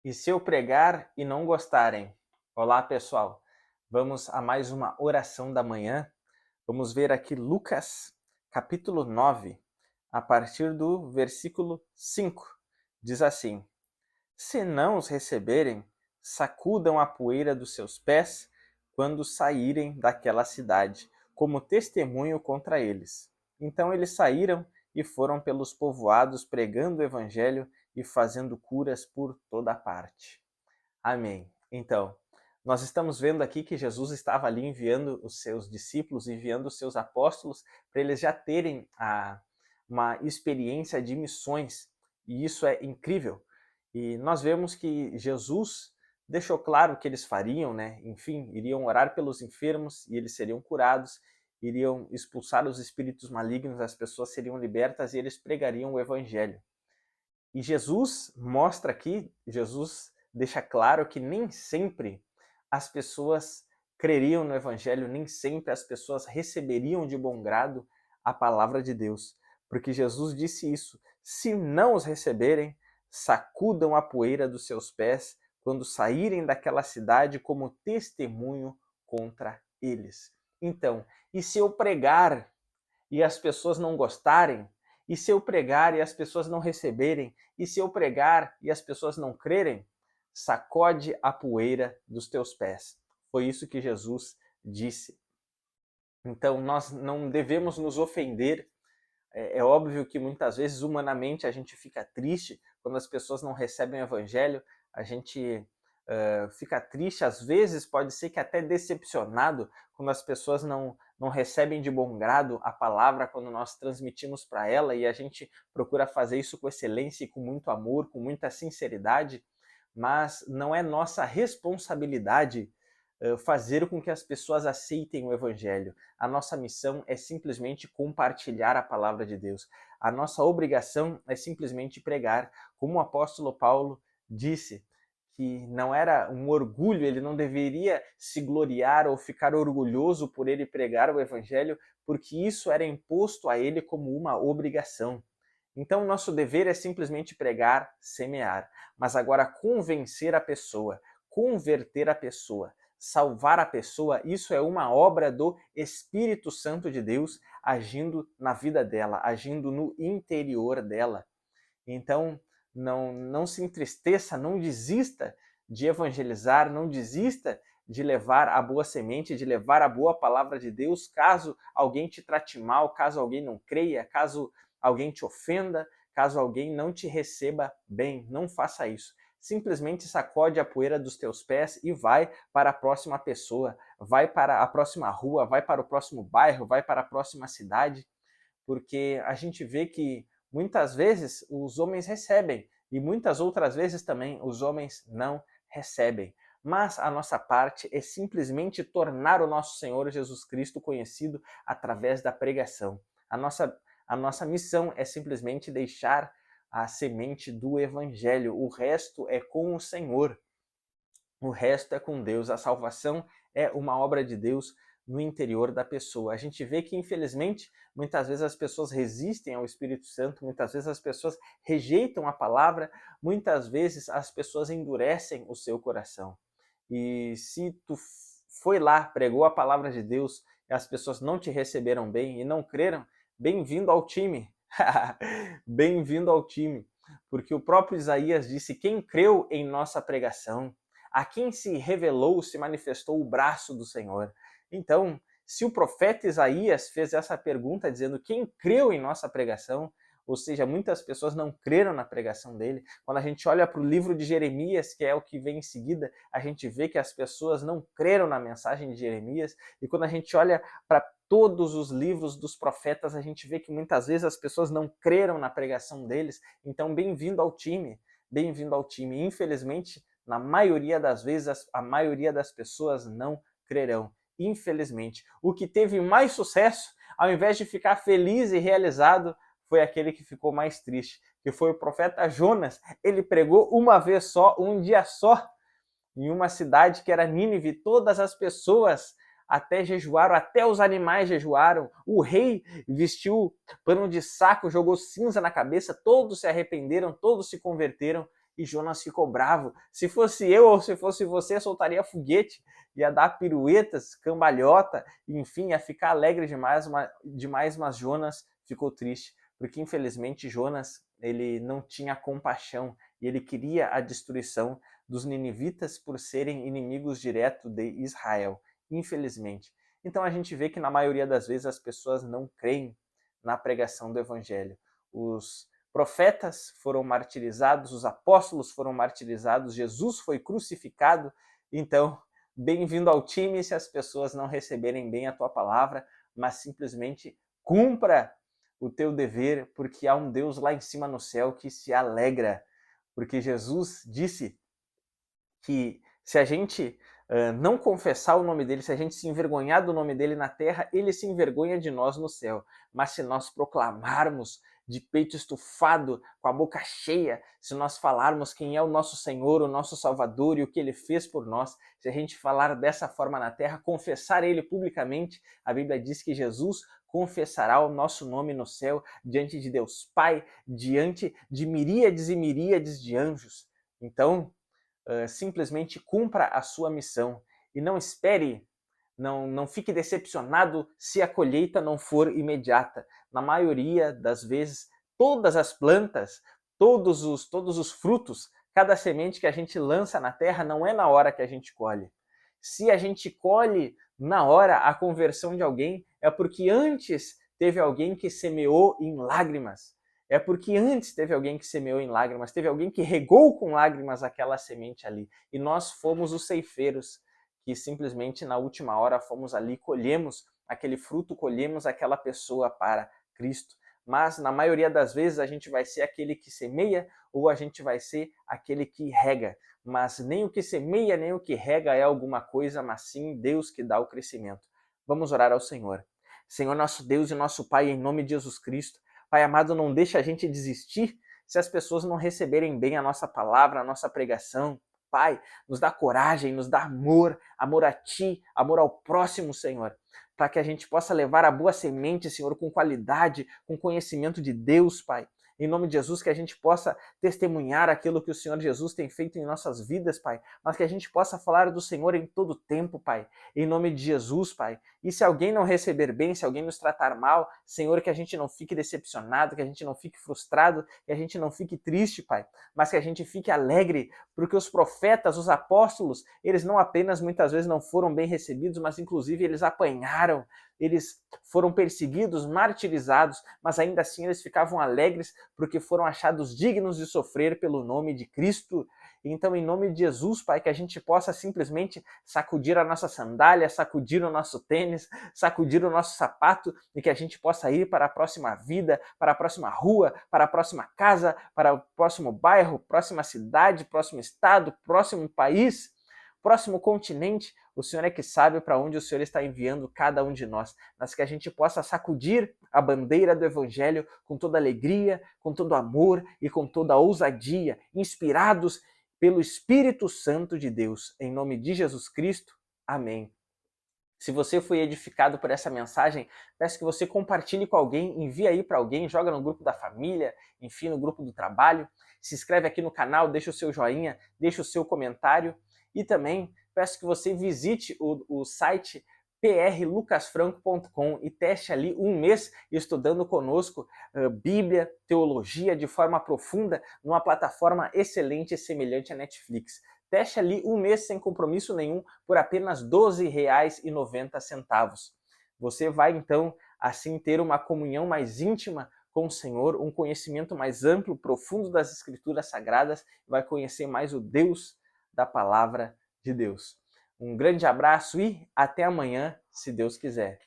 E se eu pregar e não gostarem? Olá, pessoal. Vamos a mais uma oração da manhã. Vamos ver aqui Lucas, capítulo 9, a partir do versículo 5. Diz assim: Se não os receberem, sacudam a poeira dos seus pés quando saírem daquela cidade, como testemunho contra eles. Então eles saíram e foram pelos povoados pregando o evangelho e fazendo curas por toda parte. Amém. Então, nós estamos vendo aqui que Jesus estava ali enviando os seus discípulos, enviando os seus apóstolos, para eles já terem uma experiência de missões. E isso é incrível. E nós vemos que Jesus deixou claro o que eles fariam, né? Enfim, iriam orar pelos enfermos e eles seriam curados, iriam expulsar os espíritos malignos, as pessoas seriam libertas e eles pregariam o evangelho. E Jesus mostra aqui, Jesus deixa claro que nem sempre as pessoas creriam no evangelho, nem sempre as pessoas receberiam de bom grado a palavra de Deus. Porque Jesus disse isso: se não os receberem, sacudam a poeira dos seus pés quando saírem daquela cidade como testemunho contra eles. Então, e se eu pregar e as pessoas não gostarem? E se eu pregar e as pessoas não receberem? E se eu pregar e as pessoas não crerem? Sacode a poeira dos teus pés. Foi isso que Jesus disse. Então, nós não devemos nos ofender. É óbvio que muitas vezes, humanamente, a gente fica triste quando as pessoas não recebem o evangelho, a gente fica triste, às vezes pode ser que até decepcionado quando as pessoas não recebem de bom grado a palavra quando nós transmitimos para ela, e a gente procura fazer isso com excelência e com muito amor, com muita sinceridade, mas não é nossa responsabilidade fazer com que as pessoas aceitem o evangelho. A nossa missão é simplesmente compartilhar a palavra de Deus. A nossa obrigação é simplesmente pregar. Como o apóstolo Paulo disse, que não era um orgulho, ele não deveria se gloriar ou ficar orgulhoso por ele pregar o evangelho, porque isso era imposto a ele como uma obrigação. Então, nosso dever é simplesmente pregar, semear, mas agora convencer a pessoa, converter a pessoa, salvar a pessoa, isso é uma obra do Espírito Santo de Deus agindo na vida dela, agindo no interior dela. Então, não se entristeça, não desista de evangelizar, não desista de levar a boa semente, de levar a boa palavra de Deus, caso alguém te trate mal, caso alguém não creia, caso alguém te ofenda, caso alguém não te receba bem. Não faça isso. Simplesmente sacode a poeira dos teus pés e vai para a próxima pessoa, vai para a próxima rua, vai para o próximo bairro, vai para a próxima cidade, porque a gente vê que muitas vezes os homens recebem e muitas outras vezes também os homens não recebem. Mas a nossa parte é simplesmente tornar o nosso Senhor Jesus Cristo conhecido através da pregação. A nossa missão é simplesmente deixar a semente do Evangelho. O resto é com o Senhor. O resto é com Deus. A salvação é uma obra de Deus no interior da pessoa. A gente vê que, infelizmente, muitas vezes as pessoas resistem ao Espírito Santo, muitas vezes as pessoas rejeitam a palavra, muitas vezes as pessoas endurecem o seu coração. E se tu foi lá, pregou a palavra de Deus e as pessoas não te receberam bem e não creram, bem-vindo ao time. Bem-vindo ao time. Porque o próprio Isaías disse: quem creu em nossa pregação? A quem se revelou, se manifestou o braço do Senhor? Então, se o profeta Isaías fez essa pergunta dizendo quem creu em nossa pregação, ou seja, muitas pessoas não creram na pregação dele. Quando a gente olha para o livro de Jeremias, que é o que vem em seguida, a gente vê que as pessoas não creram na mensagem de Jeremias. E quando a gente olha para todos os livros dos profetas, a gente vê que muitas vezes as pessoas não creram na pregação deles. Então, bem-vindo ao time. Bem-vindo ao time. Infelizmente, na maioria das vezes, a maioria das pessoas não crerão. Infelizmente. O que teve mais sucesso, ao invés de ficar feliz e realizado, foi aquele que ficou mais triste, que foi o profeta Jonas. Ele pregou uma vez só, um dia só, em uma cidade que era Nínive. Todas as pessoas até jejuaram, até os animais jejuaram. O rei vestiu pano de saco, jogou cinza na cabeça, todos se arrependeram, todos se converteram. E Jonas ficou bravo. Se fosse eu ou se fosse você, soltaria foguete, ia dar piruetas, cambalhota, enfim, ia ficar alegre demais, mas Jonas ficou triste, porque infelizmente Jonas, ele não tinha compaixão e ele queria a destruição dos ninivitas por serem inimigos diretos de Israel, infelizmente. Então a gente vê que na maioria das vezes as pessoas não creem na pregação do evangelho. Os profetas foram martirizados, os apóstolos foram martirizados, Jesus foi crucificado. Então, bem-vindo ao time se as pessoas não receberem bem a tua palavra, mas simplesmente cumpra o teu dever, porque há um Deus lá em cima no céu que se alegra, porque Jesus disse que se a gente não confessar o nome dele, se a gente se envergonhar do nome dele na terra, ele se envergonha de nós no céu. Mas se nós proclamarmos de peito estufado, com a boca cheia, se nós falarmos quem é o nosso Senhor, o nosso Salvador e o que ele fez por nós, se a gente falar dessa forma na terra, confessar ele publicamente, a Bíblia diz que Jesus confessará o nosso nome no céu, diante de Deus Pai, diante de miríades e miríades de anjos. Então, simplesmente cumpra a sua missão e não espere, não fique decepcionado se a colheita não for imediata. Na maioria das vezes, todas as plantas, todos os frutos, cada semente que a gente lança na terra não é na hora que a gente colhe. Se a gente colhe na hora a conversão de alguém, é porque antes teve alguém que semeou em lágrimas. É porque antes teve alguém que semeou em lágrimas, teve alguém que regou com lágrimas aquela semente ali. E nós fomos os ceifeiros, que simplesmente na última hora fomos ali, colhemos aquele fruto, colhemos aquela pessoa para Cristo. Mas na maioria das vezes a gente vai ser aquele que semeia ou a gente vai ser aquele que rega. Mas nem o que semeia, nem o que rega é alguma coisa, mas sim Deus que dá o crescimento. Vamos orar ao Senhor. Senhor, nosso Deus e nosso Pai, em nome de Jesus Cristo, Pai amado, não deixa a gente desistir se as pessoas não receberem bem a nossa palavra, a nossa pregação. Pai, nos dá coragem, nos dá amor, amor a Ti, amor ao próximo, Senhor, para que a gente possa levar a boa semente, Senhor, com qualidade, com conhecimento de Deus, Pai. Em nome de Jesus, que a gente possa testemunhar aquilo que o Senhor Jesus tem feito em nossas vidas, Pai, mas que a gente possa falar do Senhor em todo tempo, Pai. Em nome de Jesus, Pai. E se alguém não receber bem, se alguém nos tratar mal, Senhor, que a gente não fique decepcionado, que a gente não fique frustrado, que a gente não fique triste, Pai, mas que a gente fique alegre, porque os profetas, os apóstolos, eles não apenas muitas vezes não foram bem recebidos, mas inclusive eles apanharam, eles foram perseguidos, martirizados, mas ainda assim eles ficavam alegres porque foram achados dignos de sofrer pelo nome de Cristo. Então, em nome de Jesus, Pai, que a gente possa simplesmente sacudir a nossa sandália, sacudir o nosso tênis, sacudir o nosso sapato e que a gente possa ir para a próxima vida, para a próxima rua, para a próxima casa, para o próximo bairro, próxima cidade, próximo estado, próximo país, próximo continente. O Senhor é que sabe para onde o Senhor está enviando cada um de nós, mas que a gente possa sacudir a bandeira do Evangelho com toda alegria, com todo amor e com toda ousadia, inspirados pelo Espírito Santo de Deus. Em nome de Jesus Cristo. Amém. Se você foi edificado por essa mensagem, peço que você compartilhe com alguém, envie aí para alguém, joga no grupo da família, enfim, no grupo do trabalho. Se inscreve aqui no canal, deixa o seu joinha, deixa o seu comentário. E também peço que você visite o site prlucasfranco.com e teste ali um mês estudando conosco Bíblia, teologia de forma profunda numa plataforma excelente e semelhante à Netflix. Teste ali um mês sem compromisso nenhum por apenas R$ 12,90. Você vai então assim ter uma comunhão mais íntima com o Senhor, um conhecimento mais amplo, profundo das Escrituras Sagradas, vai conhecer mais o Deus da Palavra de Deus. Um grande abraço e até amanhã, se Deus quiser.